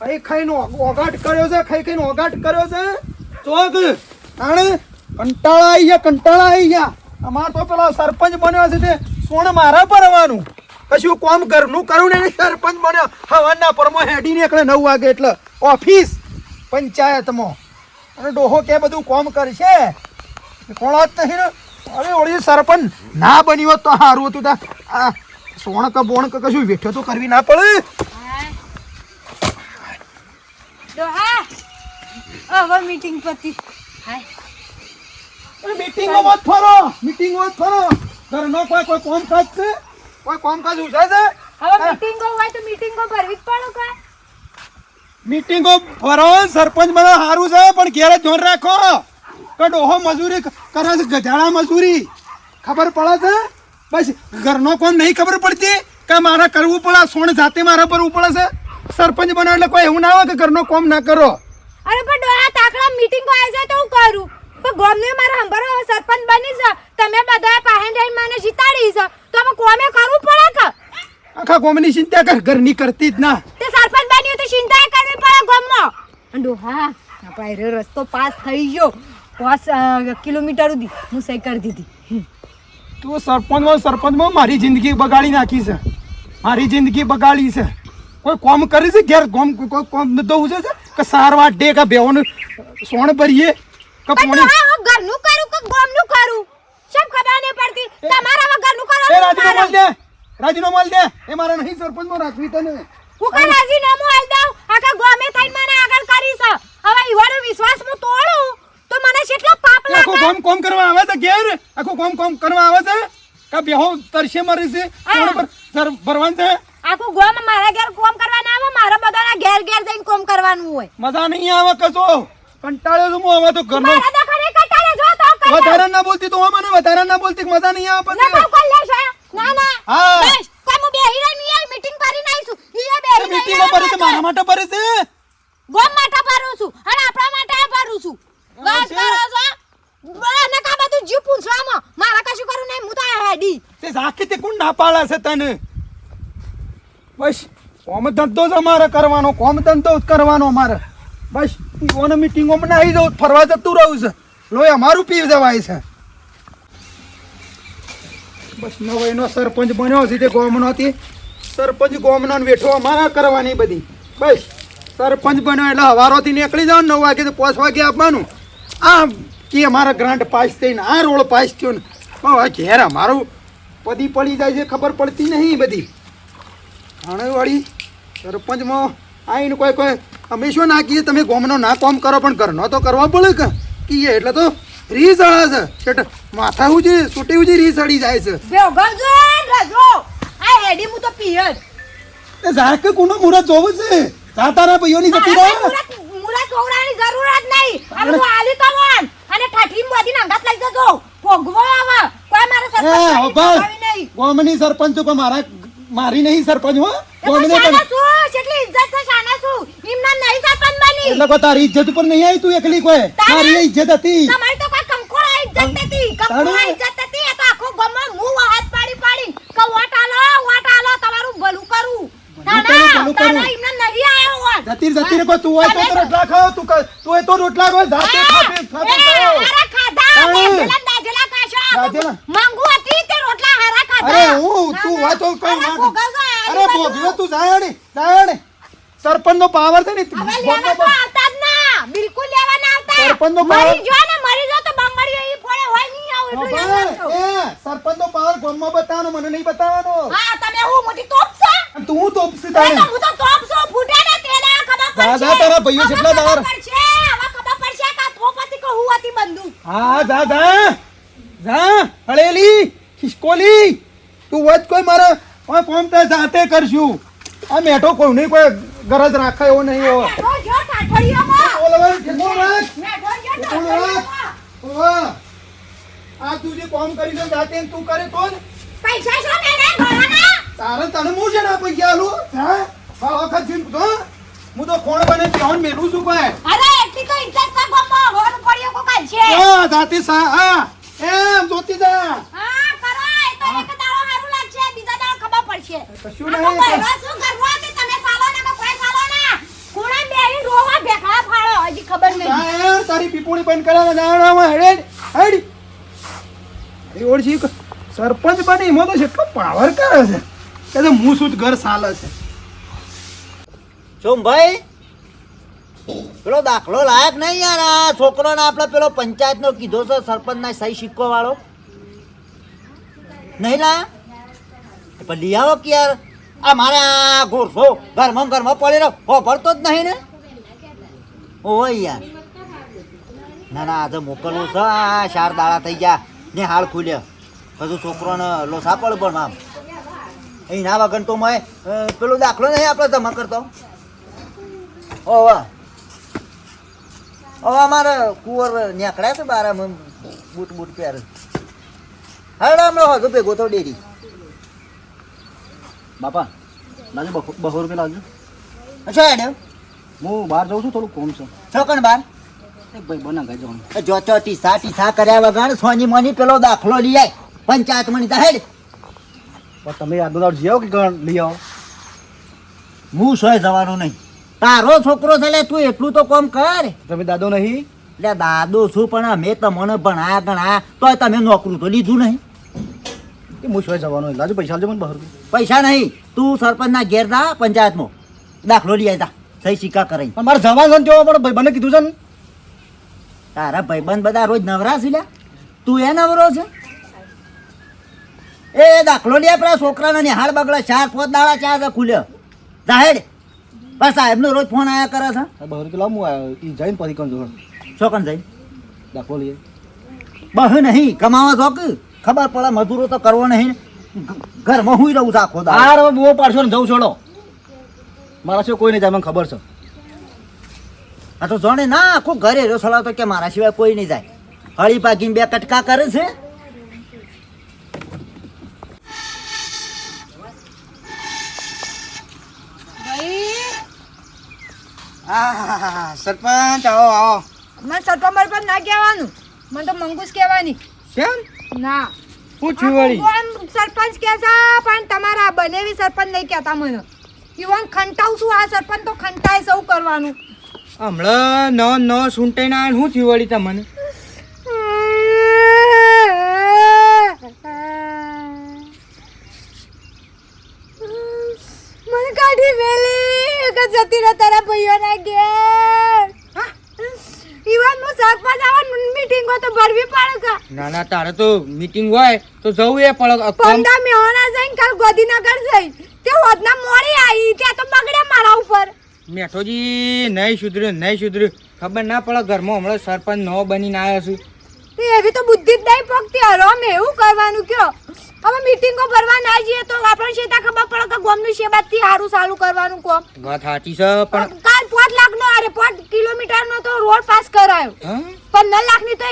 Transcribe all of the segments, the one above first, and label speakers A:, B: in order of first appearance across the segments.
A: ખાઈ ખાઈને ઓગાટ કર્યો છે, ખાઈ ખાઈને ઓગાટ કર્યો છે. ચોક આણે કંટાળા આવી ગયા. અમાર તો પેલો સરપંચ બન્યો છે તે સોણ મારા પર આવવાનું. કશું કોમ ઘરનું કરું ને સરપંચ બન્યો. હવાના પરમાં હેડી નીકળે 9 વાગે એટલે ઓફિસ પંચાયતમાં. અને ડોહો કે બધું કોમ કરશે કોણ જ નહીં ને. અરે ઓળી સરપંચ ના બની હોત તો સારું હતું. આ સોણ કે બોણ કે કશું વેઠો તો કરવી ના પડે.
B: હવે મીટિંગ પતી.
A: મીટિંગમાં જ ફરો. ઘરનો કોઈ કામકાજ છે? કોઈ કામકાજ ઉઠે છે?
B: હવે મીટિંગો હોય તો મીટિંગો ભરવી જ પડે કાય.
A: મીટિંગો ફરો. સરપંચ બધા સારું છે પણ ઘેર જ ધ્યાન રાખો કે ડોહો મજૂરી કરે છે, ગધાડા મજૂરી. ખબર પડે છે? બસ ઘરનો કોમ નહીં ખબર પડતી કે મારે કરવું પડે. સોણ જાતે મારા પર પડે છે. સરપંચ બનો એટલે કોઈ એવું ના હોય કે ઘરનો કોમ ના કરો.
B: અરે પણ ડોહા તાકડા મીટિંગો આવી જાય તો હું કરું. પણ ગોમને મારા હંભારો સરપંચ બની છે. તમે બધા પાહેન રહીને મને જીતાડી છે તો અમે કોમે કરવું પડે કે.
A: આખા ગોમની ચિંતા કર, ઘરની કરતી જ ના.
B: તે સરપંચ બન્યો તો ચિંતા કરવી પડે ગોમમાં. ડોહા આપણે રસ્તો પાસ થઈ ગયો 5 કિલોમીટર સુધી હું સહી કરી દીધી.
A: તું સરપંચમાં મારી જિંદગી બગાડી નાખી છે. મારી જિંદગી બગાડી છે. કોઈ કોમ કરી છે ઘેર? કોઈ કોમ દઉં છે કે સારવાર ડે કે બેહોનું સોણ ભરીએ કે
B: પણ
A: પોણી.
B: ડોહા હું ઘરનું કરું કે ગોમનું કરું સબ ખબર નહીં પડતી. તમારા ઘરનું કરો.
A: રાજીનામું આલ દે. એ મારા નહીં સરપંચમાં રાખવી તને.
B: હું કા રાજીનામું આલ દઉં? આખા ગોમે થઈને મને આગળ કરી છે. હવે ઈવાનો વિશ્વાસ હું તોડું તો મને કેટલો પાપ લાગે.
A: આખો કોમ કરવા આવે છે ઘેર? આખો કોમ કરવા આવે છે કે બેહો તરસે મરે છે? સોણ પર સર ભરવાનું છે.
B: આખું ગોમ મારા ઘેર કોમ કરવા ના આવે. મારા બધાના ઘેર જઈને કોમ કરવાનું હોય.
A: મજા નહીં આવે કશો. કંટાળ્યો છું હું હવે તો ઘરનો.
B: મારા દખને કંટાળે જો તો કર.
A: વધારે ના બોલતી તો મને વધારે ના બોલતી મજા નહીં આવે
B: ના
A: પછી.
B: કર લેશે. ના
A: હા.
B: બસ કોઈ હું બેહી રહી નહીં મીટિંગ કરી નાઈશું. ઈએ બેહી રહી.
A: મીટિંગો ભરે છે મારા માટે ભરે છે.
B: ગોમ માટે ભરું છું અને આપણા માટે ભરું છું. બસ કરો છો. બરાને કા બધું જીવ પૂછવામાં મારા કશું કરું નહીં. હું તો હેડી
A: તે ઝાકી તે કોણ ના પાડે છે તને? બસ કોમ ધંધો જ અમારે કરવાનો. અમારે બસ ઈઓને મીટિંગોમાં ના આવી જાઉં, ફરવા જતું રહું છે. લોહી અમારું પી જવાય છે. બસ નવો સરપંચ બન્યો છે તે ગોમનો હતી. સરપંચ ગોમનો વેઠો અમારા કરવાની બધી. બસ સરપંચ બન્યો એટલે હવારોથી નીકળી જાવ 9 વાગે તો 5 વાગે આપવાનું. આ કે અમારા ગ્રાન્ટ પાસ થઈને આ રોડ પાસ થયો ને હવે ઘેર અમારું પડી જાય છે. ખબર પડતી નહીં બધી. આણેવાળી સરપંચમાં આવીને કોઈ અમે શું ના કહીએ તમે ગોમનો ના કોમ કરો પણ ઘરનો તો કરવા પડે કે કહીએ એટલે તો રીસ અડે છે. માથા ઉજી છૂટી ઉજી રીસ અડી જાય છે.
B: બેગરજો રજો આ હેડી હું તો પીયર.
A: એ ઝાકે કોનો મુરત જોવું છે? જાતાના ભાઈઓની જતી રહે.
B: મુરત જોવડાની જરૂર જ નહીં. હવે હું આલી તો વન અને ઠાઠી મોદી નંગાત લઈ જજો. ભોગવો આવે કોઈ મારે સરપંચ નહીં.
A: ગોમની સરપંચ તો મારી નહીં સરપંચ હો.
B: ગોમને પણ કેટલી ઇજ્જત છે. શાના છું એમના નહીં સરપંચ બની
A: એટલે કોઈ તારી ઇજ્જત ઉપર નહીં આવી તું એકલી કોઈ. મારી ઇજ્જત હતી.
B: તમારી તો કોઈ કંકોળા ઇજ્જત હતી. કંકોળા ઇજ્જત હતી. એ તો આખો ગમો હું હાથ પાડી કે વોટ આલો તમારું ભલું કરું.
A: જતી રે કોઈ તું હોય તો રોટલા ખાઓ. તું હોય તો રોટલા ખાઓ. જાતે
B: માંગુ હતી તે રોટલા હારા ખાધા.
A: અરે હું તું હોય તો કઈ ના. અરે ભોગવે તું જાયણે સરપંચ નો પાવર છે ને.
B: હવે લેવા તો આવતા જ ના. બિલકુલ લેવા ના આવતા.
A: સરપંચ નો પાવર
B: મરી જો તો બંગડીઓ ઈ ફોડે હોય નહીં આવ એટલું યાદ રાખજો.
A: એ સરપંચ નો પાવર ગોમમાં બતાવવાનો મને નહીં બતાવવાનો.
B: હા તમે હું મોટી તોપ છે.
A: તું હું તોપસી તારે.
B: હું તો તોપ છું. ફૂટે ને તેના ખબર પડશે.
A: દાદા તારા ભાઈઓ કેટલા દાર.
B: હવે ખબર પડશે કે થોપતી કે હું હતી બંદૂક.
A: હા જા હળેલી ખિસકોલી તું વચ કોઈ મારા કોમ તે જાતે કરશું. આ મેઠો કોઈ નહીં કોઈ ગરજ રાખે એવો નહીં હો.
B: જો ઠાઠડીઓમાં
A: ઓલવા ઠેકો રાખ.
B: ઠાઠડીઓ
A: આ તું જે કોમ કરી છે જાતે તું કરે તો જ.
B: પૈસા છો ને ઘોડાના.
A: તારે તને હું છે ને પૈસા આલું. હા વખત જીન તો હું તો કોણ બને ત્રણ મેલું છું કોઈ.
B: અરે એટલી તો ઇજ્જત છે ગમો હોર પડ્યો કો કાલ છે.
A: હા જાતે હા એમ જોતી જા.
B: હા કરો એ તો એક દાડો હારું લાગશે બીજા દાડો ખબર પડશે.
A: કશું નહીં.
B: શું કરવા કે તમે સાલો ને કોઈ સાલો ના. કોણે ખબર નહીં.
A: જા યાર, તારી પીપોળી બંધ કરાવવા જવાનું હેડ હેડ. એ ઓળશી સરપંચ બની એમાં તો કેટલો પાવર કરે છે કે તો હું શું જ ઘર ચાલે છે.
C: સોમભાઈ પેલો દાખલો લાયક નહીં યાર આ છોકરોને આપણે પેલો પંચાયતનો કીધો છે સરપંચના સહી સિક્કો વાળો નહીં લાયા પણ લઈ આવો કે યાર આ મારા ઘોરસો ઘરમાં પડી રહ્યો ભરતો જ નહીં ને ઓય યાર ના ના આજે મોકલવું છે આ 4 દાડા થઈ ગયા ને હાલ ખુલ્યા બધું છોકરોને લોસા પડ પણ આમ અહીં ના વગર તો મેં પેલો દાખલો નહીં આપણે જમા કરતો ઓવા અમારે કુંવર નીકળ્યા છે બાર બૂટ પહેરે હવે હમણાં હજુ ભેગો તો ડેરી
D: બાપા લાજો 200 રૂપિયા લાવજો.
C: અચ્છા હેડે
D: હું બહાર જાઉં છું, થોડું કોમ છે.
C: છોકણ બાર
D: એક ભાઈ બના ગઈ જવાનું.
C: જો ટીસા કર્યા વગર સોની મોની પેલો દાખલો લઈ આય પંચાયત મની તા હેડ
D: પણ તમે આગળ દાડ જઈ આવો કે ઘર લઈ આવો.
C: હું સોય જવાનું નહીં તારો છોકરો છે લે તું એટલું તો કોમ કર
D: તમે દાદો નહીં?
C: એટલે દાદો છું પણ અમે તમને ભણાયા ગણાયા તોય તમે નોકરું તો લીધું નહીં
D: કે હું સોય જવાનું લાજો પૈસા આલજો મને 200 રૂપિયા.
C: પૈસા નહીં તું સરપંચના ઘેર જા પંચાયતમાં દાખલો લઈ આવતા સહી સિક્કા કરાઈ
D: પણ મારે જવાનું છે ને તેઓ પણ ભાઈ બને કીધું છે ને.
C: તારા ભાઈબંધ બધા રોજ નવરા છે લ્યા તું એ નવરો છે એ દાખલો લે પેલા છોકરાનો નિહાળ બગડા 4-5 દાડા ચા ખુલ્યો જાહેર બસ સાહેબનો રોજ ફોન આયા કરે છે
D: 200 રૂપિયા લાવ હું ઈ જઈને પછી કોણ જોડ
C: છોકન જઈ
D: દાખલો લઈએ.
C: બહુ નહીં કમાવા છો કે ખબર પડે મજૂરો તો કરવો નહીં ઘરમાં હું રહું છું આખો દાડો.
D: આ હવે બહુ પાડશો ને જવું છોડો મારા સિવાય કોઈ નહીં જાય મને ખબર છે.
C: આ તો જોણે ના આખું ઘરે રહ્યો સલાહ તો કે મારા સિવાય કોઈ નહીં જાય હળી પાકીને 2 કટકા કરે છે
A: સરપંચ આવો આવો.
B: મને સટોમર પર ના કહેવાનું, મને તો મંગુસ કહેવાની.
A: કેમ
B: ના
A: શું થયું વળી?
B: આમ સરપંચ કહે છે પણ તમારા બનેવી સરપંચ નહીં કહેતા મને. ઈવન ખંટાવું છું આ સરપંચ તો ખંટાય સૌ કરવાનું.
A: હમણાં નવો સૂંટાઈને આવીને શું થયું વળી તમને?
B: મને કાઢી વેલી કે જતી રહે તારા ભાઈઓના ઘેર. ઈવન હું સરપંચ આવા મીટિંગ તો ભરવી પડે કે
E: ના ના તારે તો મીટિંગ હોય તો જવું એ પડે.
B: પંડા મેહોણા જઈને કાલ ગોધીનગર જઈ તે હોદના મોડી આવી ત્યાં તો બગડ્યા મારા ઉપર.
E: મેઠોજી નહીં સુધર્યું ખબર ના પડે ઘરમાં હમણાં સરપંચ નવો બનીને આવ્યો છું.
B: તે એવી તો બુદ્ધિ જ નહીં પગતી હરો અમે એવું કરવાનું કયો. હવે મીટિંગો ભરવા ના જઈએ તો આપણને શેતા ખબર પડે કે ગોમનું શેબાથી સારું ચાલુ કરવાનું કોમ.
E: વાત સાચી છે પણ
B: કાલ 5 લાખનો અરે 5 કિલોમીટરનો તો રોડ પાસ કરાયો.
E: હા
B: 15 લાખની તો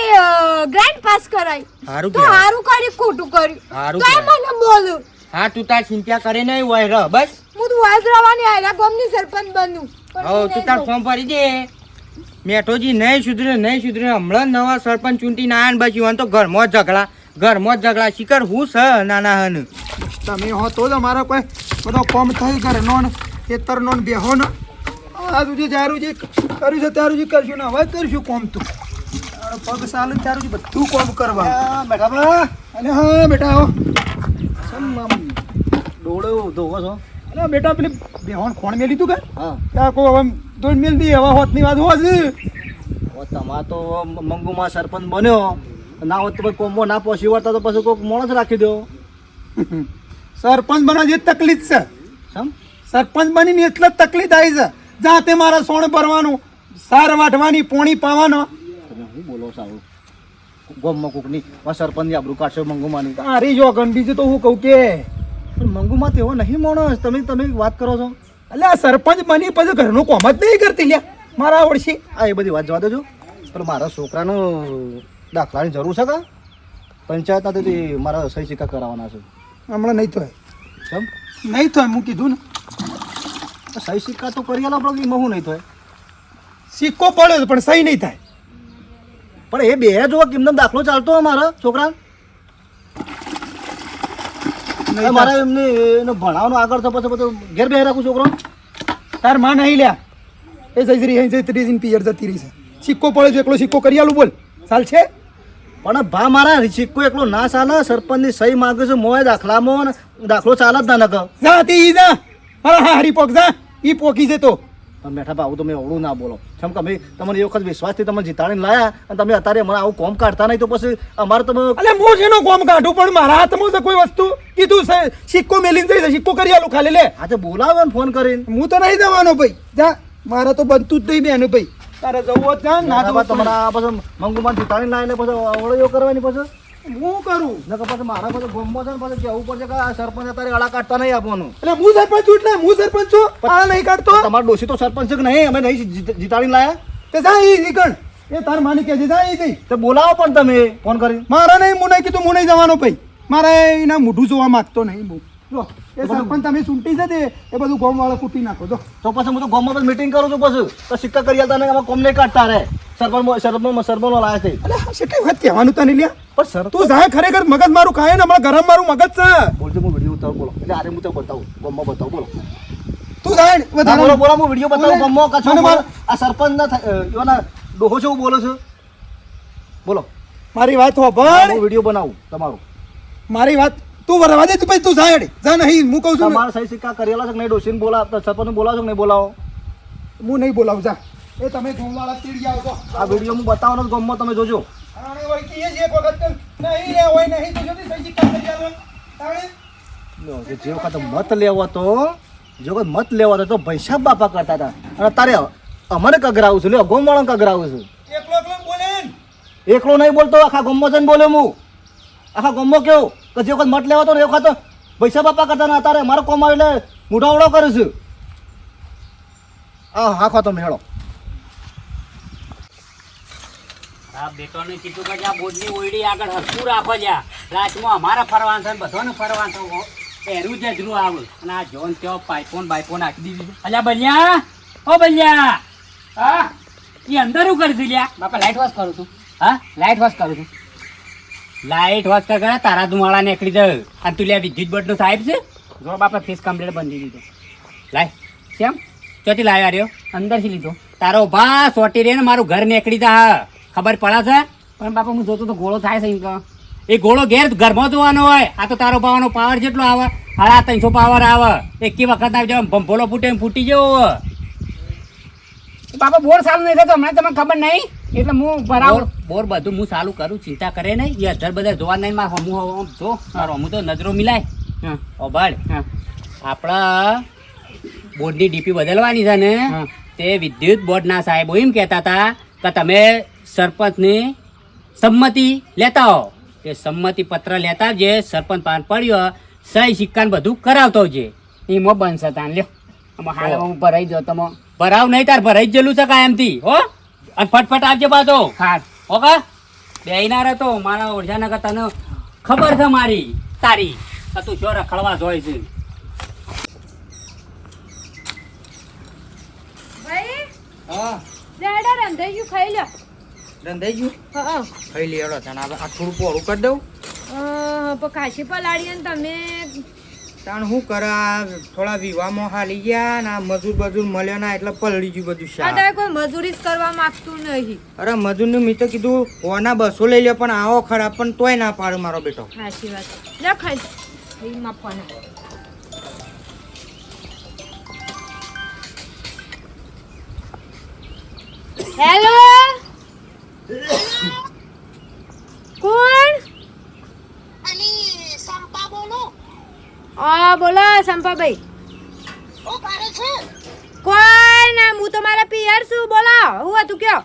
B: ગ્રાન્ડ પાસ કરાઈ.
E: સારું
B: તો સારું કર્યું ખોટું કર્યું
E: સારું
B: તો એ મને બોલું.
E: હા તું તાર ચિંતા કરે નહીં હોય રહ બસ.
B: હું તો વાજ રવાની આયરા ગોમની સરપંચ બનું.
E: હવે તું તાર ફોર્મ ભરી દે. મેઠોજી નહીં સુધર્યું હમણાં નવા સરપંચ ચૂંટીને આવ્યા ને બચ્યું તો ઘરમાં જ ઝઘડા શિખર હું છે નાના હન
A: તમે હો તો જ અમારો કોઈ બધો કોમ થઈ ઘરનો ને ખેતરનો ને બેહોનો આ સુધી જ્યારું જે કર્યું છે ત્યારું જ કરશું ને હવે કરશું કોમ તો પગ સાલું ત્યારું જ બધું કોમ કરવાનું.
D: બેઠા બા
A: અને હા બેટા આવો.
D: સમ આમ ડોળો ધોવો છો.
A: અરે બેટા પેલી બેહોન ખોણ મેલી તું કે
D: હા
A: ત્યાં કોઈ હવે દોડ મેલ દી હવે હોતની વાત હોત
D: હવે તમારે તો મંગુમાં સરપંચ બન્યો ના હોત તો પછી કોમો ના પહોંચી વળતા તો પછી કોઈક માણસ રાખી દો.
A: સરપંચ બનવા જે તકલીફ છે
D: સમ
A: સરપંચ બનીને એટલે જ તકલીફ આવી છે જાતે મારા સોણ ભરવાનું સાર વાટવાની પોણી પાવાનો.
D: તમે શું બોલો સારું ગોમમાં કોકની સરપંચની આબરૂ કાઢશો મંગુમાની.
A: તારી જો ગણ બીજું તો હું કહું કે
D: પણ મંગુમાં તેવો નહીં માણસ તમે વાત કરો છો.
A: એટલે આ સરપંચ બની પછી ઘરનું કોમ જ નહીં કરતી લ્યા મારા ઓળશી.
D: આ એ બધી વાત જવા દેજો પણ મારા છોકરાનું દાખલાની જરૂર છે કે પંચાયતના તેથી મારા સહી સિક્કા કરાવવાના છે.
A: હમણાં નહીં થાય
D: કેમ
A: નહીં થાય હું કીધું ને
D: સહી સિક્કા તો કરી આલો આપણે એમાં શું નહીં થાય.
A: સિક્કો પડ્યો પણ સહી નહીં થાય.
D: પણ એ બે જો કેમનો દાખલો ચાલતો મારા છોકરા મારે એમને એને ભણાવવાનું આગળ તો પછી બધું ઘેર બે રાખું છોકરો.
A: તાર માં નહીં લ્યા એ જઈ રહી જઈ ત્રીજી પિયર જતી રહી છે. સિક્કો પડે છે એકલો સિક્કો કરી આલું બોલ ચાલ છે
D: પણ ભા મારા સિક્કો એકલો ના ચાલે સરપંચની સહી માંગે છે મોય દાખલામાં ને દાખલો ચાલે જ ના નકર
A: જા તે ઈ જા મારા હારી પોક જા ઈ પોકી છે તો
D: તમે બેઠા ભાવ તમે અવળું ના બોલો કેમ કે ભાઈ તમને એ વખત વિશ્વાસથી તમે જીતાડીને લાયા અને તમે અત્યારે મને આવું કોમ કાઢતા નહીં તો પછી અમારે તમે
A: અલે હું જેનો કોમ કાઢું પણ મારા હાથમાં છે કોઈ વસ્તુ કીધું છે સિક્કો મેલીને જઈ સિક્કો કરી આલું ખાલી લે
D: આજે બોલાવો ને ફોન કરીને
A: હું તો નહીં જવાનો ભાઈ જા મારે તો બનતું જ નહીં બેન ભાઈ તારે જવું હોત જા ના જવું
D: તમારા પછી મંગુમાન જીતાડીને લાવીને પછી અવળો કરવાની પછી
A: હું કરું
D: નકર પછી મારા પછી ગમો છે ને પછી કહેવું પડશે કે આ સરપંચ અત્યારે અડા કાઢતા નહીં આપવાનું
A: એટલે હું સરપંચ છું એટલે હું સરપંચ છું આ નહીં કાઢતો
D: તમારા ડોશી તો સરપંચ છે કે નહીં અમે નહીં જીતાડીને લાયા
A: તે જા ઈ નીકળ એ તાર માની કે છે જા ઈ જઈ
D: તો બોલાવો પણ તમે ફોન કરી
A: મારા નહીં હું નહીં કીધું હું નહીં જવાનો ભાઈ મારે એના મોઢું જોવા માંગતો નહીં બહુ જો એ સરપંચ તમે ચૂંટી છે તે એ બધું ગોમ વાળા કૂટી નાખો જો
D: તો પછી હું તો ગામમાં મીટિંગ કરું છું પછી તો સિક્કા કરી આલતા નહીં અમે કોમ નહીં કાઢતા રે સરપંચ લાયા છે
A: અલે કેટલી વખત કહેવાનું તને લ્યા
D: પણ સર
A: તું જા ખરેખર મગજ મારું ખાય ને હમણાં ગરમ મારું મગજ છે
D: બોલજો હું વિડીયો ઉતારું બોલો એટલે આરે હું તો બતાવું ગામમાં બતાવું બોલો
A: તું જા
D: ના, બોલો બોલો હું વિડીયો બતાવું
A: બોલે.
D: ગામમાં કચ્છમાં
A: મને
D: બોલો. આ સરપંચ ના એના ડોહો છો બોલો છો બોલો
A: મારી વાત હોભળ
D: હું વિડીયો બનાવું તમારું
A: મારી વાત તું વરવા દે તું પછી તું જા જા નહીં હું કહું છું ને.
D: તમારા સહી સિક્કા કરેલા છે કે નહીં ડોશીને બોલાવ સરપંચને બોલાવો છો કે નહીં બોલાવો
A: હું નહીં બોલાવું જા એ તમે ગોમ વાળા તીડી આવો તો
D: આ વિડીયો હું બતાવવાનો જ ગામમાં તમે જોજો
A: આણે વળકી એ જ એક વખત નહીં લે હોય નહીં તો જલ્દી સહી સિક્કા કરી આલો તાણે
D: જે વખત મત લેવો તો જે વખત મત લેવો હતો તો પૈસા બાપા કરતા હતા અને તારે અમારે કગરાવું છું લે ગોમવાળા કગરાવું છું
A: એકલો એકલો બોલે ને.
D: એકલો નહીં બોલતો આખા ગામમાં જઈને બોલ્યો હું આખા ગામમાં કેવું કે જે વખત મત લેવો તો એ વખત પૈસા બાપા કરતા ને અત્યારે મારો કોમ આવે એટલે મુઢાવડો કરું છું હા તમે હેડો
F: આ બેટોને કીધું કે આ બોર્ડની ઓયડી આગળ હરખું રાખો જ્યાં રાતમાં અમારે ફરવાનું છે ને બધાને ફરવાનું છે એનું જ અજરું આવે અને આ જોન ત્યાં પાઇપોન બાઇપોન નાખી દીધી અલ્યા બલ્યા ઓ બલ્યા હા એ અંદર શું કરી લ્યા બાપા લાઇટ વોશ કરું છું હા લાઇટ વોશ કરું છું લાઇટ વોશ કર તારા ધુમાડા નીકળી જાય અને તું લ્યા વિદ્યુત બોર્ડનો સાહેબ છે જો બાપા ફેસ કમ્પ્લેટ બંધી દીધો લાય કેમ ચોથી લાવ્યા રહ્યો અંદરથી લીધો તારો ભા સોટી રે ને મારું ઘર નીકળી જા ખબર પડે છે પણ બાપા હું જોતો તો ગોળો થાય છે એમ કહો એ ગોળો ઘેર ઘરમાં જોવાનો હોય આ તો તારો ભાવનો પાવર જેટલો આવે 350 પાવર આવે એકી વખત આવી જાય ભંભોલો ફૂટે એમ ફૂટી જવો બાપા બોર સારું નહીં થતો હમણાં તમને ખબર નહીં એટલે હું બરાબર બોર બધું હું ચાલુ કરું ચિંતા કરે નહીં એ અધર બધા જોવા નહીં મારે હમું જો મારો હમું તો નજરો મિલાય હા ઓભાડ હા આપણા બોર્ડની ડીપી બદલવાની છે ને તે વિદ્યુત બોર્ડના સાહેબો એમ કહેતા હતા કે તમે સરપંચની સંમતિ લેતા હો તે સંમતિ પત્ર લેતા આવજે સરપંચ પાન પડ્યો સહી સિક્કા ને બધું કરાવતો આવજે એમાં બનશે તાન લ્યો આમાં હાલ હું ભરાઈ દો તમે ભરાવ નહીં તાર ભરાઈ જ જેલું છે કાયમથી હો અને ફટફટ આવજે પાછો હા ઓકે બેહીના રહેતો મારા ઓળખાના કરતા તને ખબર છે મારી તારી કે તું શું રખડવા જોઈ છે
B: ભાઈ
E: હા
B: લેડા રંધાઈ ગયું ખાઈ લો
E: રંધાઈ ગયું
B: હા
E: ખાઈ લેડો તને આ થોડું પોળું કરી દઉં
B: પણ કાશી પલાળી ને તમે
E: તાણ શું કરે થોડા વિવાહમાં હાલી ગયા ને આ મજૂર મળ્યો ના એટલે પલળી ગયું બધું
B: આ
E: શાક
B: તારે કોઈ મજૂરી જ કરવા માંગતું નહીં
E: અરે મજૂરનું મેં તો કીધું હોના 200 લઈ લે પણ આવો ખરા પણ તોય ના પાડે મારો બેટો
B: સાચી વાત લે ખાઈ એમાં ફોન હેલો કોણ બોલો સંપાભાઈ કોણ ના હું તો મારા પિયર છું બોલો હું હતું કયો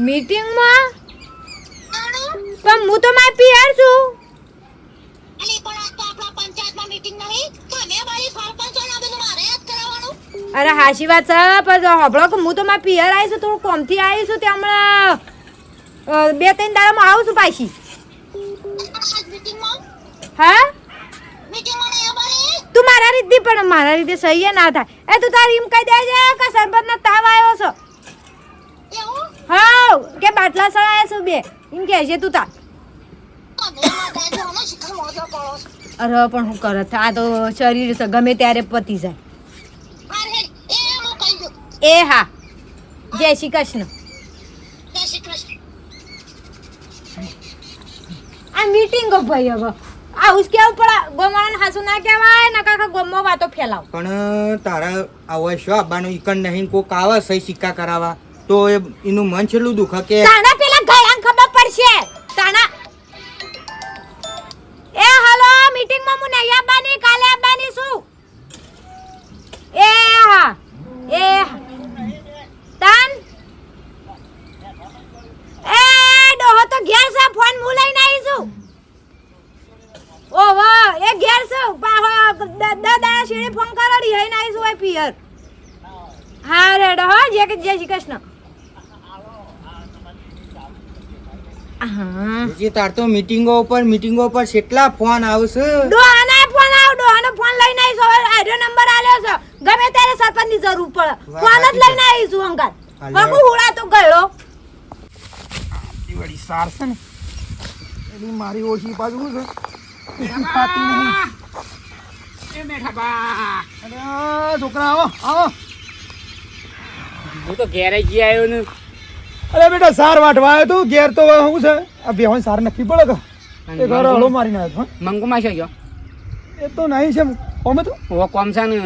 B: મીટિંગમાં પણ હું તો મારા પિયર છું અરે હાશી વાત છે પણ હબળો કે હું તો મારા પિયર આવી છું થોડું કોમથી આવી છું ત્યાં હમણાં 2-3 દાડામાં આવું છું પાછી હા તું મારા રીતે પણ મારા રીતે સહી ના થાય એ તું તારી એમ કહી દેજે કે સરબતનો તાવ આવ્યો છે હા કે બાટલા સળાયા છે 2 એમ કહેજે તું તાર અરે પણ હું કરે આ તો શરીર છે ગમે ત્યારે પતી જાય એ હા જય શ્રી કૃષ્ણ. આ મીટિંગ ભાઈ હવે આવું જ કેવું પડે ગોમાળાને હાસુ ના કહેવાય ને કાકા ગોમમાં વાતો ફેલાવ.
E: પણ તારા આવો શું આવવાનું ઈકણ નહીં કોક આવે સહી સિક્કા કરાવવા તો એનું મન છેલ્લું દુખે કે
B: તાણા પેલા ગળાને ખબર પડશે તાણા. એ હાલો મીટિંગમાં હું નહીં આવવાની કાલે આવવાની છું. એ હા તાન એ ડોહો તો ઘેર છે ફોન હું લઈને આવી છું. ઓહો એ ઘેર છે દાદા શેડે ફોન કરો લઈને આવી છું પિયર. હા રેડો હો જય શ્રી કૃષ્ણ. હા
E: જે તાર તો મીટિંગો ઉપર કેટલા ફોન આવશે.
B: ડોહાનો ફોન લઈને આવી છું. હવે આર્યો નંબર આલ્યો છે ગમે ત્યારે સરપંચની જરૂર પડે ફોન જ લઈને આવી છું અંગાત. બાપુ હુડા તો ગયો
A: વળી સાર છે ને એની મારી ઓછી પાછું છે ઓછી ખાતી નહીં.
F: એ મેઠા બા
A: અરે છોકરા આવો
F: હું તો ઘેર જ આવ્યો ને.
A: અરે બેટા સાર વાટવા આવ્યો તું ઘેર તો શું છે આ બેહોન સાર નક્કી પડે તો એ ઘર હળો મારીને આવ્યો હતો.
F: મંગુમાં છે જો
A: એ તો નહીં છે કોમે તો
F: ઓ કોમ છે ને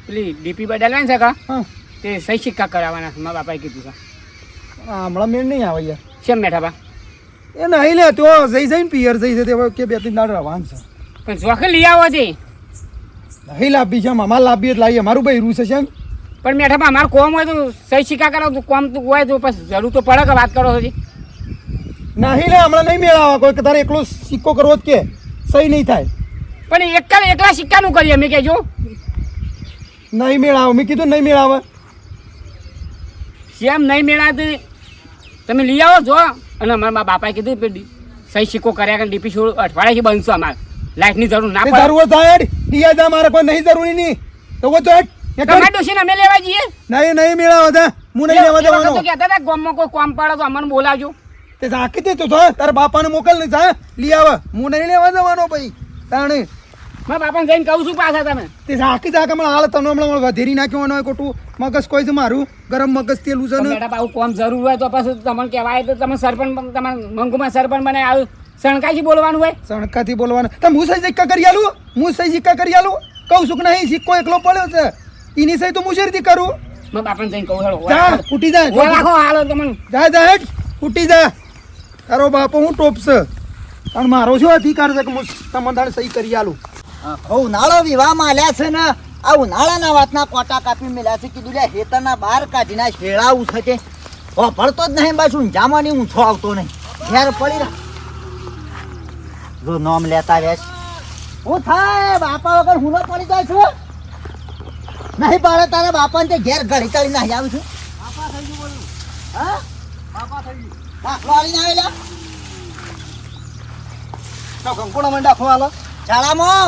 F: પેલી ડીપી બદલાય ને કા
A: હા
F: તે સહી સિક્કા કરાવવાના છે મારા બાપાએ કીધું છે.
A: હમણાં મેળ નહીં આવે યાર
F: કેમ મેઠા બા
A: એ નહીં લે તો જઈને પિયર જઈ છે તે કે બે ત્રણ દાડ રવાન છે
F: પણ જોખે લઈ આવો છે.
A: નહીં લાભી છે અમારે લાભી એટલે લાવીએ મારું ભાઈ રૂ છે એમ.
F: પણ મેઠા બા અમારે કોમ હોય તો સહી સિક્કા કરાવ તો કોમ તો હોય તો પછી જરૂર તો પડે કે વાત કરો છો.
A: નહીં લે હમણાં નહીં મેળાવા કોઈ કે તારે એકલો સિક્કો કરવો જ કે સહી નહીં થાય.
F: પણ એકલા સિક્કાનું કરીએ અમે કહેજો.
A: નહીં મેળાવે મેં કીધું નહીં મેળાવે.
F: કેમ નહીં મેળાતી તમે લઈ આવો જો. અને અમારા બાપાએ કીધું પેલી સહી સિક્કો કર્યા કે ડીપી છોડ અઠવાડિયાથી બનશું અમારે લાઇટની જરૂર ના પડે.
A: જરૂર થાય હેડ ડીયા જા મારે કોઈ નહીં જરૂરી નહીં તો વો તો હેડ
F: તમારે ડોશીને અમે લેવા જઈએ.
A: નહીં મેળાવે જા હું નહીં લેવા
F: એ વખત તો
A: જવાનો
F: કહેતા હતા ગામમાં કોઈ કામ પડે તો અમને બોલાવજો.
A: તે ઝાંકી દે તો તારા બાપાને મોકલ ને જા લઈ આવે હું નહીં લેવા જવાનો ભાઈ તાણે
F: મારા બાપાને જઈને કહું છું પાછા તમે.
A: તે ઝાંકી ઝાંક હમણાં હાલ તમને હમણાં વધેરી નાખ્યો હોય ખોટું મગજ કોઈ છે મારું ગરમ મગજ તેલું છે ને
F: મેડમ આવું કોમ જરૂર હોય તો પછી તમને કહેવાય તો તમે સરપંચ તમારે મંગુમાં સરપંચ બને આવું સણકાથી બોલવાનું હોય.
A: સણકાથી બોલવાનું તો હું સહી સિક્કા કરી આલું કહું છું કે નહીં સિક્કો એકલો પડ્યો છે એની સહી તો હું શેરથી કરું.
F: મારા બાપાને જઈને કહું હેડો.
A: જા ફૂટી જા
F: ઓય રાખો હાલો તમને.
A: જા હેડ ફૂટી જા તારો બાપો હું ટોપશે અને મારો શું અધિકાર છે કે હું તમને તારે સહી કરી આલું.
C: ઉનાળો વિવાહમાં આલ્યા છે ને આ ઉનાળાના વાતના કોટા કાપી મેલ્યા છે કીધું લે હેતરના બહાર કાઢીને શેળાવું છે તે ભરતો જ નહીં બસ ઊંઝામાં ઊંચો આવતો નહીં ઘેર પડી રહ્યા જો નોમ લેતા વેશ હું થાય બાપા વગર હું ન પડી જાય છું નહીં પાડે તારા બાપાને તે ઘેર ઘડી ચડી નહીં આવું છું હા દાખલો આવીને આવેલા
D: કંકોડા મને દાખલો આલો
C: શાળામાં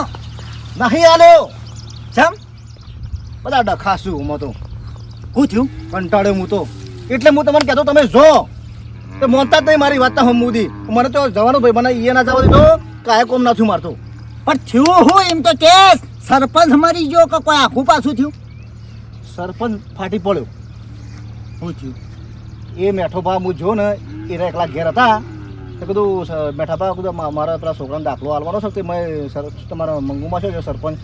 D: નહીં આલ્યો ચમ બધા ડખાશું હું તો
C: શું થયું
D: કંટાળ્યો હું તો એટલે હું તમને કહેતો તમે જો તો મોનતા જ નહીં મારી વાત હમુદી મને તો જવાનું ભાઈ મને એ ના જવા દીધો કાંઈ કોમ ના થયું મારતો
C: પણ થયું હું એમ તો કે સરપંચ મરી ગયો કે કોઈ આખું પાછું થયું
D: સરપંચ ફાટી પડ્યો
C: શું થયું
D: એ મેઠો ભા હું જો ને એ એકલા ઘેર હતા તો કીધું મેઠા ભા કીધું મારા પેલા છોકરાને દાખલો આલવાનો છે તે મેં તમારા મંગુમાં છે સરપંચ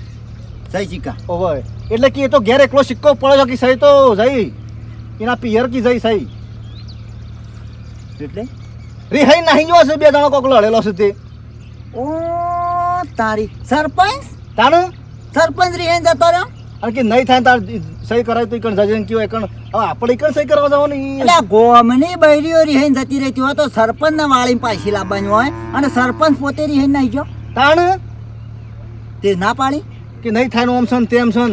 C: સહી સિક્કા
D: ઓવે એટલે કે એ તો ઘેર એકલો સિક્કો પડ્યો કે સહી તો જઈ એના પિયર કી જઈ સહી
C: એટલે
D: રિહાઈ નાહી ગયો છે બે જણો કોક લડેલો છે તે
C: ઓ તારી સરપંચ
D: તાણે
C: સરપંચ રીહેન જતો રહ્યો
D: અને કે નહીં થાય તાર સહી કરાય તો ઈકણ જજે કયો એકણ હવે આપણે ઈકણ સહી કરવા જવાનું
C: એટલે ગોમની બૈરીઓ રીહેન જતી રહેતી હોય તો સરપંચને વાળીને પાછી લાવવાની હોય અને સરપંચ પોતે રીહેન નાહી ગયો
D: તાણ
C: તે ના પાડી
D: કે નહીં થાય ઓમ સન તેમ સન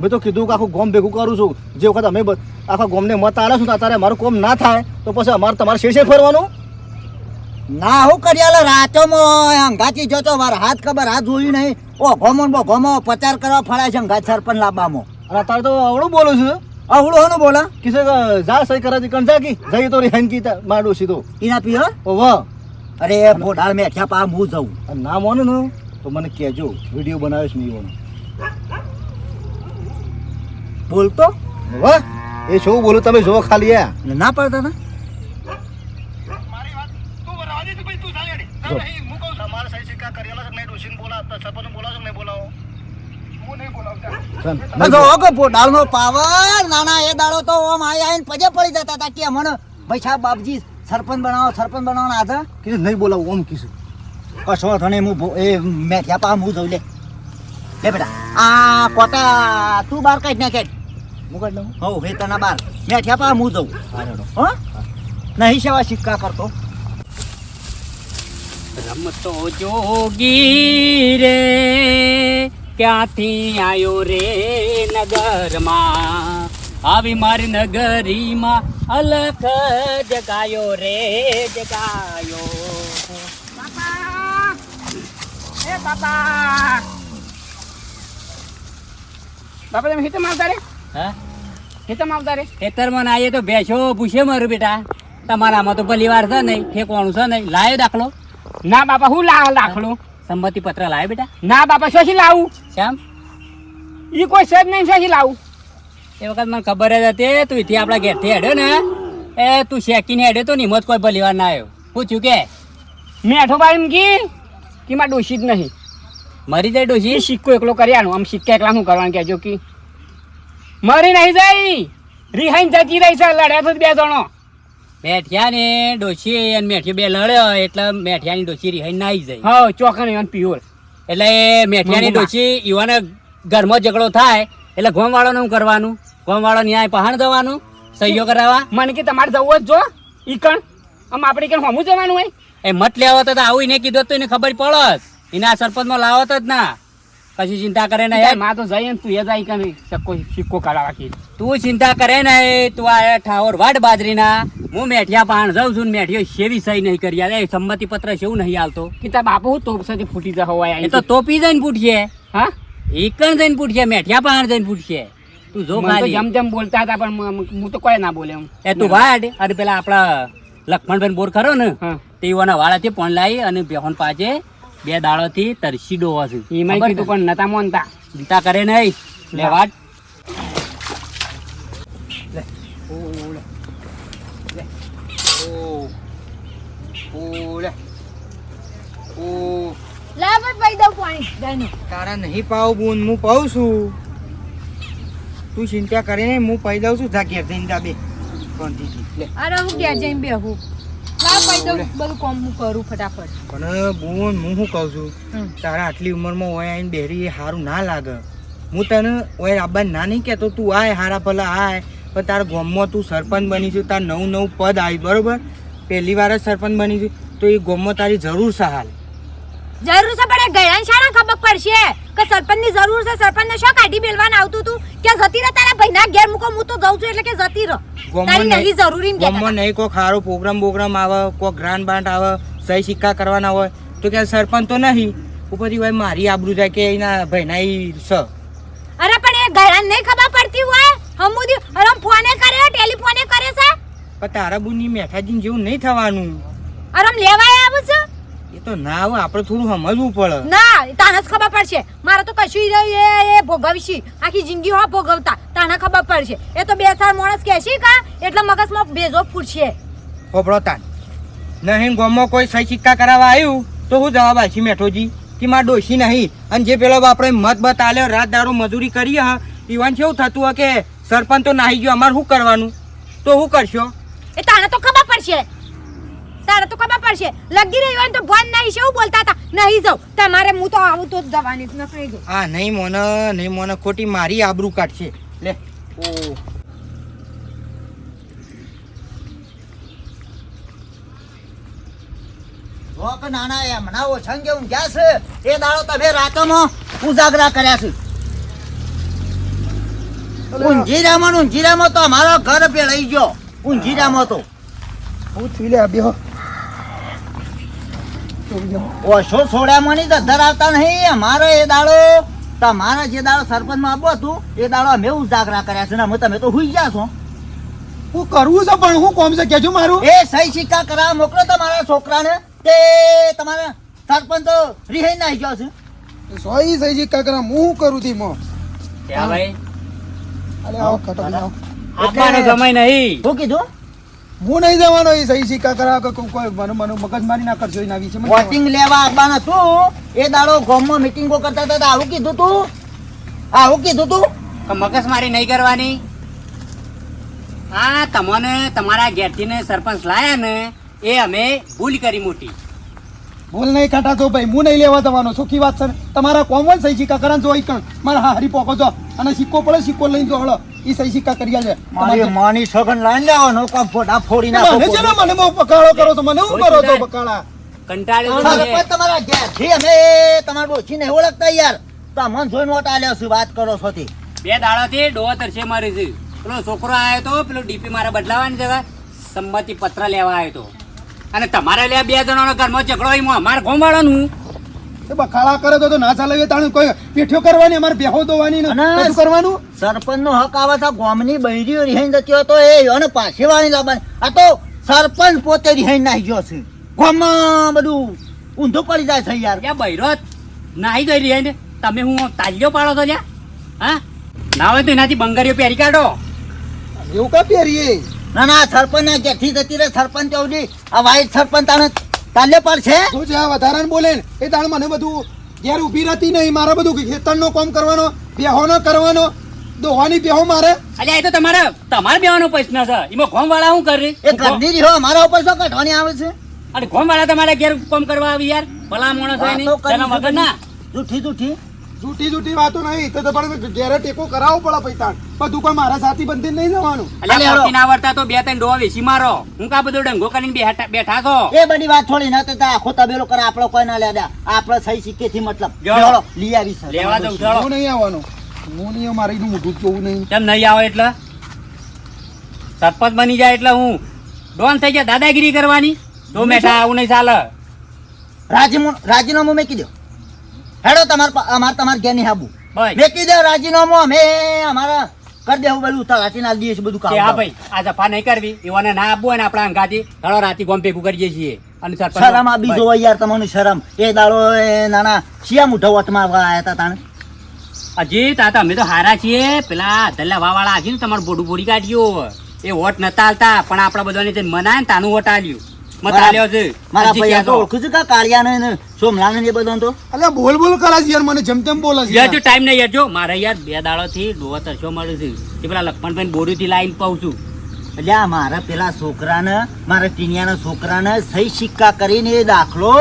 D: મેં તો કીધું કે આખું ગોમ ભેગું કરું છું જે વખત અમે આખા ગોમને મત આલે છું તારે અમારું કોમ ના થાય તો પછી અમારે તમારે શેષે ફરવાનું
C: ના હું કર્યાલો રાતોમાં અંગાથી જતો વાર હાથ ખબર હાથ જોયું નહીં ઓ ગોમો પ્રચાર કરવા ફળાય છે અંગાત સરપંચ લાવવામાં
D: અને તારે તો અવળું બોલું છું
C: અવળું હોનું બોલા
D: કિસે જા સહી કરાતી કણ જા કી જઈ તો રિહાઈન કી માડો સીધો
C: એના પીઓ
D: ઓવા
C: અરે ફોડાળ મેઠ્યા પા હું જઉં
D: અને ના મોને ને તો મને કહેજો વિડીયો બનાવીશ નહીં એવાનો
C: બોલતો
D: વાહ એ શું બોલું તમે જો ખાલી આ
C: ના પડતા ને
A: મારી વાત તું બરાબર છે ભાઈ તું ચાલે
D: જો.
A: નહીં હું કહું
D: તમારે સહી સિક્કા કરેલા છે નહીં ડોશીને બોલાવતા સરપંચ બોલાવો નહીં બોલાવો
A: હું નહીં બોલાવતા
C: જો ડાળનો પાવર નાના એ દાડો તો ઓમ આઈને પજે પડી જતા હતા કે મને ભાઈ સાહેબ બાપજી સરપંચ બનાવવાના હતા
D: કીધું નહીં બોલાવું ઓમ કીધું
C: કશો થને હું એ મેઠિયા પા હું જઉં લે બેટા આ કોટા તું બાર કાઢ નાખે
D: હું કાઢ લઉં
C: હો વેતના બાર મેઠિયા પા હું જઉં હો નહીં સેવા સિક્કા કરતો
F: રમતો જોગી રે ક્યાંથી આયો રે નગરમાં આવી મારી નગરીમાં અલખ જગાયો રે જગાયો
E: બાપા તમે હિતમ આવતા રે
F: હા
E: હિતમ આવતા રે
F: ખેતરમાં આવીએ તો ભેંસો પૂછે મારું બેટા તમારામાં તો ભલી વાર છે નહીં ઠેકવાનું છે નહીં લાયો દાખલો
E: ના બાપા હું દાખલો
F: સંમતિ પત્ર લાયો બેટા
E: ના બાપા શોથી લાવું
F: શ્યામ
E: ઈ કોઈ સજ નહીં શોથી લાવું
F: એ વખત મને ખબર જ હતી તું અહીંથી આપણા ઘેરથી હેડ્યો ને એ તું શેકીને હેડ્યો તો નિમત કોઈ ભલી વાર ના આવ્યો પૂછ્યું કે
E: મેઠો ભાઈ એમ કે માં ડોશી જ નહીં
F: મરી જાય
E: એ
F: ડોશી
E: સિક્કો એકલો કરી આનું આમ સિક્કા એકલા શું કરવાનું કહેજો કે મરી નહીં જાય રિહાઈન જતી રહી છે લડ્યા તો બે જણો
F: મેઠિયા ને ડોશી અને મેઠિયો બે લડ્યો એટલે મેઠિયાની ડોશી રિહાઈ નાઈ જાય
E: હા ચોકન એવન પ્યોર
F: એટલે એ મેઠિયાની
E: મંગુમાં.
F: ડોશી યુવાને ઘરમાં ઝઘડો થાય એટલે ગોમવાળાનું શું કરવાનું ગોમવાળો ન્યાય પહાણ જવાનું સહીઓ કરાવવા
E: મને કે તમારે જવું જ જો ઈ કણ આમ આપણે કણ હમું જવાનું હોય
F: એ મત લેવો તો આવું એને કીધું તો એને ખબર પડત એના સરપંચમાં લાવો તો જ ના કશી ચિંતા કરે ને
E: માં તો જઈએ ને તું એ જાય કણ સિક્કો કાઢવા કે
F: તું ચિંતા કરે ને તું આ ઠાવર વાડ બાજરીના હું મેઠિયા પહાણ જાઉં છું ને મેઠિયો શેવી સહી નહીં કરી યાર એ સંમતિ પત્ર શેવું નહીં હાલતો
E: કે તાર બાપુ હું તોપ સાથે ફૂટી જા હોય
F: એ તો તોપી જઈને પૂછશે
E: હા
F: એકણ જઈને પૂછશે મેઠિયા પહાણ જઈને પૂછશે તું જો
E: મને તો
F: ખાલી
E: જેમ જેમ બોલતા હતા પણ હું તો કોઈ ના બોલે એમ
F: એ તું વાડ અને પેલા આપણા લક્ષ્મણભાઈ બોર ખરો ને
E: હા
F: તેઓના વાળાથી પણ લાવી અને બેહોન પાછે 2 દાડોથી તરસી ડોવા છે
E: એમાં
F: ખબર
E: કીધું
F: ને?
E: પણ નતા મોનતા
F: ચિંતા કરે નહીં લે વાડ
B: લા પણ પી દઉં પાણી દહીંનું.
E: તારા નહીં પાવ બોન હું પાઉં છું તું ચિંતા કરે ને હું પી દઉં છું જા ઘેર જઈને જા બે શાંતિથી લે
B: અરે હું ઘેર જઈને બેહું લા પી દઉં બધું કોમ હું કરું ફટાફટ
E: પણ બોન હું શું કહું છું
B: હમ.
E: તારા આટલી ઉંમરમાં ઓય આવીને બેરી એ સારું ના લાગે હું તને ઓય આબા ના નહીં કહેતો તું આય હારા ભલા આય પણ તારા ગામમાં તું સરપંચ બની છું તાર નવું પદ આવી બરોબર પહેલી વાર જ સરપંચ બની છું તો એ ગામમાં તારી જરૂર છે હાલ
B: જરૂર છે પણ એ ગયડાને શાના ખબર પડશે કે સરપંચની જરૂર છે સરપંચને શું કાઢી બેલવાન આવતું તું કે જતી રહે તારા ભાઈના ઘેર મૂકો હું તો જઉં છું એટલે કે જતી રહો તારી નહીં જરૂરી એમ કહેતા
E: ગામમાં નહીં કોઈ ખારો પ્રોગ્રામ આવે કોઈ ગ્રાન્ડ બાન્ટ આવે સહી સિક્કા કરવાના હોય તો કે સરપંચ તો નહીં ઉપરથી હોય મારી આબરૂ જાય કે એના ભાઈના ઈ સ
B: અરે પણ એ ગયડાને નહીં ખબર પડતી હોય હમુદી અરે ફોને કરે ટેલિફોને કરે છે
E: પણ તારા બુની મેઠાજીને જેવું નહીં થવાનું
B: અરે લેવાય આવું છે
E: એ તો ના આવે આપણે થોડું સમજવું પડે
B: ના તાને જ ખબર પડશે મારે તો કશું એ ભોગવશી આખી જિંદગી હો ભોગવતા તાને ખબર પડશે એ તો 2-4 માણસ કહેશી કા એટલે મગજમાં ભેજો ફૂટશે
E: હોબળો તાન નહીં ગામમાં કોઈ સહી સિક્કા કરાવવા આવ્યું તો હું જવાબ આપી મેઠોજી કે મારે ડોશી નહીં અને જે પેલો આપણે મત બત આલ્યો રાત દારૂ મજૂરી કરીએ હા ઈવાન કેવું થતું હોય કે સરપંચ તો નાહી ગયો અમારે શું કરવાનું તો શું કરશો
B: એ તાને તો ખબર પડશે તારે તો ખબર પડશે લગી રહી હોય ને તો ભણ નહીં છે એવું બોલતા હતા નહીં જાઉં તમારે હું તો આવું તો જ જવાની જ નથી ગઈ
E: આ નહીં મોને ખોટી મારી આબરૂ કાઢશે લે ઓ
C: રોક નાના એમના ઓછા કે ઊંઘ્યા છે એ દાડો તમે રાતમાં ઉજાગરા કર્યા છે ઊંઝીરામાં તો અમારો ઘર પેલાઈ ગયો ઊંઝીરામાં તો
A: હું થઈ લે બેહો
C: ઓછો છોડ્યામાં ની ધર આવતા નહીં અમારો એ દાડો તમારા જે દાડો સરપંચમાં આપવું હતું એ દાડો અમે ઉજાગરા કર્યા છે ને અમે તમે તો હુઈ ગયા છો
A: હું કરવું છે પણ હું કોમ છે કેજો મારું
C: એ સહી સિક્કા કરાવવા મોકલો તમારા છોકરાને તે તમારા સરપંચ તો રિહાઈ નાખી ગયો છે
A: સોઈ સહી સિક્કા કરા હું કરું તી મો
F: ત્યાં ભાઈ
A: અલે આવો કટો આવો
F: આપવાનો સમય નહીં.
C: શું કીધું
A: હું નહીં જવાનો એ સહી સિક્કા કરાવ કે કોઈ મને મગજમારી ના કરજો એના વિશે મને
C: વોટિંગ લેવા આવવાના તું એ દાડો ગામમાં મીટિંગો કરતા હતા તો આવું કીધું તું
F: કે મગજમારી નહીં કરવાની. આ તમને તમારા ઘેરથી ને સરપંચ લાયા ને એ અમે ભૂલ કરી મોટી.
A: ભૂલ નહીં કાઢાતો ભાઈ હું નહીં લેવા જવાનો સુખી વાત છે ને. તમારા કોમન સહી સિક્કા કરાન જો કણ મારા હારી પોકો જો અને સિક્કો પડે સિક્કો લઈને જો હળો એ સહી સિક્કા કરી આલે
C: મારી માની સગન લાઈન લેવાનો કામ ફોટા ફોડી નાખો
A: મને છે ને મને બહુ બકાળો કરો છો મને હું કરો છો બકાળા
F: કંટાળ્યો છું
C: સરપંચ
F: ને.
C: તમારા ઘેરથી અમે તમારા ડોશી નહીં ઓળખતા યાર તમને જોઈને વોટ આલ્યો છું વાત કરો છો તે
F: 2 દાડાથી ડોહા તરસે મારી છે. પેલો છોકરો આવ્યો તો પેલો ડીપી મારે બદલાવાની જગા સંમતિ પત્ર લેવા આવ્યો તો અને તમારે લે 2 જણાનો ઘરમાં ઝઘડો એમાં અમારે ગોમવાળાનું
A: એ બકાળા કરે તો ના ચાલે એ તાણે કોઈ પેઠ્યો કરવાની અમારે બેહો દોવાની ને
C: અને
A: બધું કરવાનું
C: સરપંચ નો હક આવે છે ગામની બૈરીઓ રિહાઈ જતી હતો એ અને પાછી વાળી લાવવાની આ તો સરપંચ પોતે રિહાઈ નાખી ગયો છે ગામમાં બધું ઊંધું પડી જાય છે યાર
F: યા બૈરોત નાહી ગઈ રહી ને તમે હું તાલીઓ પાડો છો લ્યા? હા ના હોય તો એનાથી બંગારીઓ પહેરી કાઢો.
A: એવું કા પહેરીએ
C: ના ના સરપંચ ના ઘેરથી જતી રહે સરપંચ ચૌધરી આ વાઈટ સરપંચ તાને તાલ્યો પડશે
A: શું છે આ વધારાને બોલે ને એ તાણે મને બધું ઘેર ઊભી રહેતી નહીં મારે બધું ખેતરનો કામ કરવાનો બેહોનો કરવાનો દોવાની બેહો મારે
F: અલ્યા એ તો તમારે બેવાનો પ્રશ્ન છે. એમાં ગોમવાળા શું કરે?
C: એ ઘરની રહ્યો અમારા ઉપર શું કાઢવાની આવે છે
F: અને ગોમવાળા તમારા ઘેર કામ કરવા આવી યાર ભલા માણસ હોય
C: વાતો કરી
F: નહીં વગર ના.
C: જૂઠી
A: જૂઠી જૂઠી વાતો નહીં તો પણ ઘેરે ટેકો કરાવવો પડે પૈસા બધું કોઈ મારા સાથી બંધી નહીં જવાનું
F: અલ્યા પડતી ના આવડતા તો 2-3 ડોહા વેચી મારો. હું કા બધો ડંગો કરીને બેઠા છો?
C: એ બધી વાત થોડી ના થતા આખો તબેલો કરે આપણો કોઈ ના લેડા આપણે સહી સિક્કે થી મતલબ
F: જો.
C: લેવડો, લઈ આવી છે
F: લેવા દઉં ચાલો.
A: હું નહીં આવવાનો હું નહીં મારે એનું મોઢું જ જોવું નહીં
F: કેમ નહીં આવે એટલે સરપંચ બની જાય એટલે હું ડોન થઈ જાય દાદાગીરી કરવાની? તો મેઠા આવું નહીં ચાલે.
C: રાજીનામું મેકી દો હેડો તમાર ઘેર ની હાબુ
F: બસ.
C: મેકી દો રાજીનામું અમે અમારા કરી દેવું બધું તલાટી ના દઈએ છીએ બધું
F: કે હા
C: કામ
F: ભાઈ આ જફા નહીં કરવી એવાને ના આપવું હોય ને આપણા અંગાથી ધડો રાતી ગોમ ભેગું કરીએ છીએ અને સરપંચ
C: શરમ આપી જોવો યાર તમને શરમ એ દાડો એ નાના શિયા મુઠો વટમાં આવ્યા હતા તાણે
F: હજી તાતા અમે તો હારા છીએ. પેલા ધલ્લા વાવાળા આવી ને તમારું બોડું બોડી કાઢ્યો એ વોટ નતા આલતા પણ આપણા બધાને જે મનાય ને તાનું વોટ આલ્યું મત આલ્યો છે.
C: મારા
F: હજી
C: ભાઈ
F: ક્યાં
C: તો
F: છો?
C: ઓળખું છું કા કાળિયા ને સોમલાલ ને એ બધો તો
A: અલ્યા બોલ બોલ કરે છે યાર મને જેમ તેમ બોલે છે
F: યાર જો ટાઈમ નહીં યાર જો મારે યાર 2 દાડાથી ડોહા તરસો મળે છે એ પેલા લખમણભાઈ બોરીથી લાઈન પાઉં છું.
C: એટલે આ મારા પેલા છોકરાને મારા ટીનિયાના છોકરાને સહી સિક્કા કરીને એ દાખલો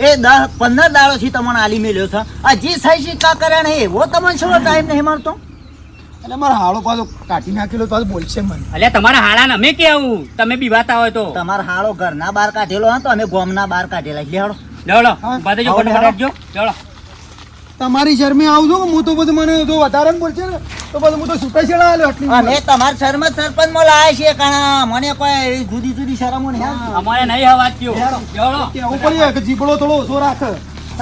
C: એ 10-15 દાડોથી તમને આલી મેલ્યો છે હજી સહી સિક્કા કર્યા નહીં એવો તમને શું ટાઈમ નહીં મળતો
A: એટલે મારા હાળો પાછો કાઢી નાખેલો તો બોલશે મને
F: અલ્યા તમારા હાડા અમે કેવું તમે બીવાતા હોય તો
C: તમારો હાળો ઘરના બહાર કાઢેલો હોય તો અમે ગોમના બહાર કાઢેલા એટલે હેડો
F: લેવડો
A: હા.
F: બધે જો ફટાફટ જો લેવડો.
A: તમારી શરમે આવજો કે હું તો બધું મને જો વધારે ને બોલશે ને તો બધું હું તો સ્પેશિયલ આલ્યો આટલી
C: અમે તમારા શરમત સરપંચ માં લાયા છીએ કાણા મને કોઈ જુદી જુદી શરમો નહીં
F: અમારે નહીં હવા થયો લેવડો.
A: કેવું પડે કે જીબડો થોડો ઓછો રાખે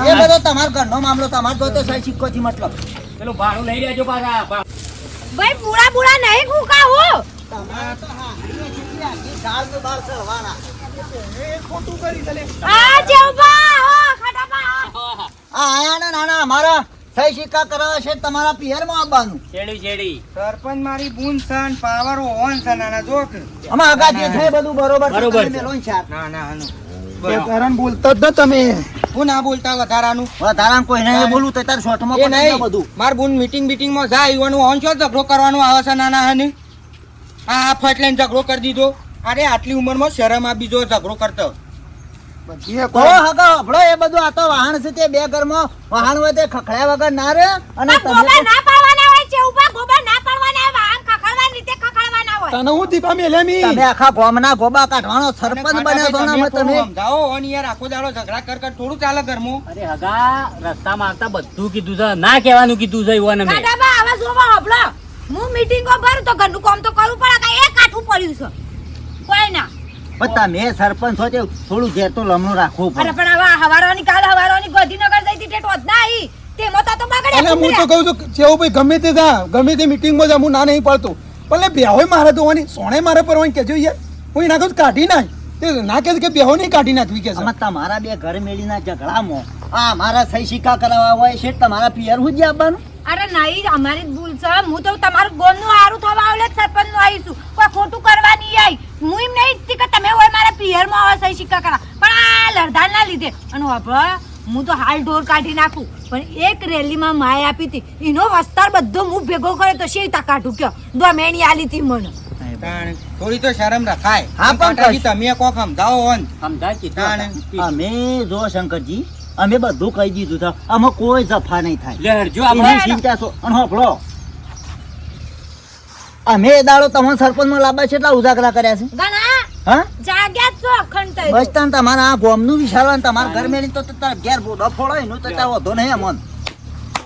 C: એ બધો તમારો ઘરનો મામલો તમારો તો સહી સિક્કો થી મતલબ
F: પેલું ભાડું લઈ લેજો પાછા.
B: ભાઈ પૂરા પૂરા નહીં કુકા હો
C: તમારા તો હા ગાળ તો બાર સરવાના
B: આ જેવબા હો ખટાપા
C: આ આયા ને નાના અમારા સહી સિક્કા કરાવે છે તમારા પિયરમાં આવવાનું
F: છેડી
E: સરપંચ મારી બૂન સન પાવર ઓન છે નાના જોક
C: અમે આગા જે છે બધું બરોબર છે,
F: બરોબર
C: તમે
F: છે.
C: મેલો ને ચાર.
E: ના ના હાનું
A: કારણ બોલતા જ ન તમે
E: હું ના બોલતા વધારાનું
C: વધારામાં કોઈને નહીં બોલવું તો તાર શોર્ટમાં
E: એ
C: પતી જાય
E: નહીં
C: બધું
E: માર બૂન મીટિંગ માં જાય ઈવાનું ઓન છો ઝઘડો કરવાનો આવે છે નાના હાને આ ફટ લઈને ઝઘડો કરી દીધો અરે આટલી ઉંમરમાં શરમ આપી જો ઝઘડો કરતો
A: બધી
C: તો હગા હભળો એ બધું આ તો વાહન છે તે બે ઘરમાં વાહન હોય તે ખખડ્યા વગર ના રહે અને
B: આ
C: તમે
B: ગોબર
C: તો-
B: ના પાડવાના હોય જેવબા ગોબર ના પાડવાના હોય આમ ખખડવાની રીતે ખખડવાના હોય
A: તને હું દીપા મેલેમી
C: તમે આખા ગામના ગોબા કાઢવાનો સરપંચ બન્યા છો ને અમે તમે
E: સમજાવો ઓન યાર આખો દાડો ઝઘડા કર થોડું ચાલે ઘરમાં
F: અરે હગા રસ્તામાં આવતા બધું કીધું છે ના કહેવાનું કીધું છે ઈવોને મેં.
B: ખટાપા આવા જોવા હબળો હું મીટિંગો ભરું તો ઘરનું કામ તો કરવું પડે કે એ કાઠું પડ્યું છે કોઈ ના
C: પણ તમે સરપંચ છો તે થોડું ઘેર તો લમણું રાખવું
B: અરે
C: પડે
B: પણ હવે હવારોની કાલ હવારોની ગાંધીનગર જઈ હતી ટેટ હોત ના આવી તેમાં તો બગડે
A: અને હું તો કહું છું જેવું ભાઈ ગમે તે જા ગમે તે મીટિંગમાં જા હું ના નહીં પડતો પણ બેહોય મારે ધોવાની સોણે મારે પરવાની કેજો યાર હું એના કહું કાઢી નાખ તે ના કે બેહો નહીં કાઢી નાખવી કે
C: આમાં તમારા બે ઘર મેળીના ઝઘડામાં આ મારા સહી સિક્કા કરાવવા હોય છે તમારા પિયર હું જ આપવાનું
B: અરે નહીં અમારી જ ભૂલ છે. હું તો તમારું ગોમનું હારું થવા આવલે સરપંચનું આવીશું. કોઈ ખોટું કરવા નહીં આવી. હું એમ નહીં ઈચ્છતી કે તમે હોય મારા પિયરમાં આવા સહી સિક્કા કરા, પણ આ લડધાના લીધે. અને વાપરો હું તો હાલ ઢોર કાઢી નાખું, પણ એક રેલીમાં માય આપી હતી એનો વસ્તાર બધો હું ભેગો કર્યો તો શી તા કાઢું કયો દો મેણી આલી હતી મને.
E: તાણ થોડી તો શરમ રખાય.
C: હા, પણ
E: કાકાજી તમે કોક સમજાવો હોન.
F: સમજાય કીધું
E: તાણ
C: અમે જો શંકરજી અમે બધું કહી દીધું છે, અમે કોઈ જફા નહીં થાય.
F: લે હરજો
C: એની
F: આપણે
C: ચિંતા છો. અને હોભળો, અમે એ દાડો તમને સરપંચમાં લાવવા છે એટલા ઉજાગરા કર્યા છે.
B: ગણા
C: હા
B: જાગ્યા જ છો અખંડ થઈ
C: બસ તાન તમારા આ ગોમનું વિચારવાનું, તમારા ઘર મેળીને તો તારા ઘેર બોડો ફોડો એનું તો તાર વધો નહીં અમન.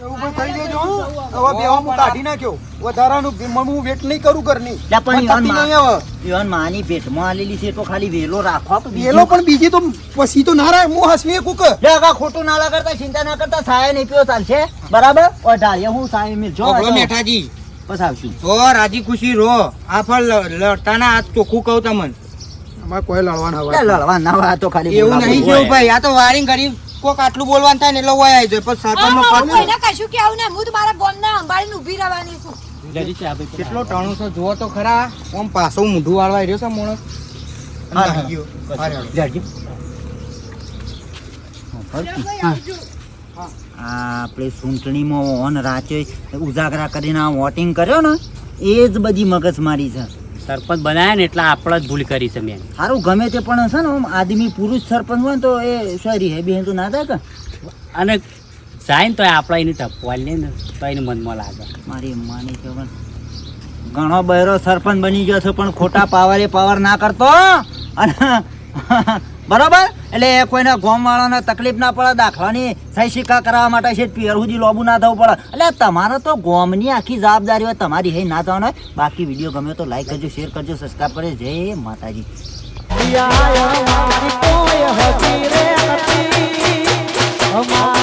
A: એવું પણ કહી દેજો હો. હવે બે હું કાઢી નાખ્યો વધારાનું હું વેટ નહીં કરું ઘરની.
C: લે પણ
A: પણ થતી નહીં હવે.
C: ઈવન માની પેટમાં આલેલી છે તો ખાલી વેલો રાખો તો બીજું-
A: પેલો પણ બીજી તો પછી તો ના રહે. હું હસવી કુક
C: લે કાકા ખોટું ના કરતા, ચિંતા ના કરતા, સાયા નહીં પીવો ચાલશે બરાબર. ઓ ઢાળીએ હું સાય મિલ જો
E: ઓગળો મેઠાજી
C: બસ આવશું.
E: તો રાજી ખુશી રહો. આ ફળ લડતાના આ ચોખ્ખું કહું તમને.
A: અમારે કોઈ લડવાના
C: લે લડવા ના હોય, આ તો ખાલી
E: એવું
C: બોલાવું.
E: નહીં કેવું ભાઈ. આ તો વારિંગ કરી કોક આટલું બોલવાનું થાય ને એટલે વય આવી જાય. પણ સરપંચનો પદ
B: કોઈને કશું કેવું ને હું તો મારા ગોમને સંભાળીને ઊભી રહેવાની છું.
F: જરી છે આપણે
E: કેટલો ટણું છે જુઓ તો ખરા. આમ પાછો મૂઢું વાળવા રહ્યો છે માણસ.
C: હા,
E: નાહી ગયો. હારે હાલો.
C: લેજો. આપણે ચૂંટણીમાં ઓન રાચે ઉજાગરા કરીને આ વોટિંગ કર્યો ને એ જ બધી મગજમારી છે.
F: સરપંચ બનાયા ને એટલે આપણે જ ભૂલ કરી છે મેં.
C: સારું ગમે તે પણ છે ને આમ આદમી પુરુષ સરપંચ હોય ને તો એ સોરી હે બેન તો ના થાય કે
F: અને જાય ને તો આપણે એની ટપવાલ લે ને તો એને મનમાં લાગે.
C: મારી માની છે પણ ઘણો બહેરો સરપંચ બની ગયો છે પણ ખોટા પાવરે પાવર ના કરતો અને બરાબર. એટલે કોઈને ગોમ વાળાને તકલીફ ના પડે, દાખલાની સહી સિક્કા કરાવવા માટે છે પિયર સુધી લોબુ ના થવું પડે. એટલે તમારે તો ગોમની આખી જવાબદારી હોય, તમારી હે ના થવાનું હોય. બાકી વિડીયો ગમે તો લાઈક કરજો, શેર કરજો, સબસ્ક્રાઈબ કરજો. જય માતાજી.
G: કોઈ હતી રે હતી અમારી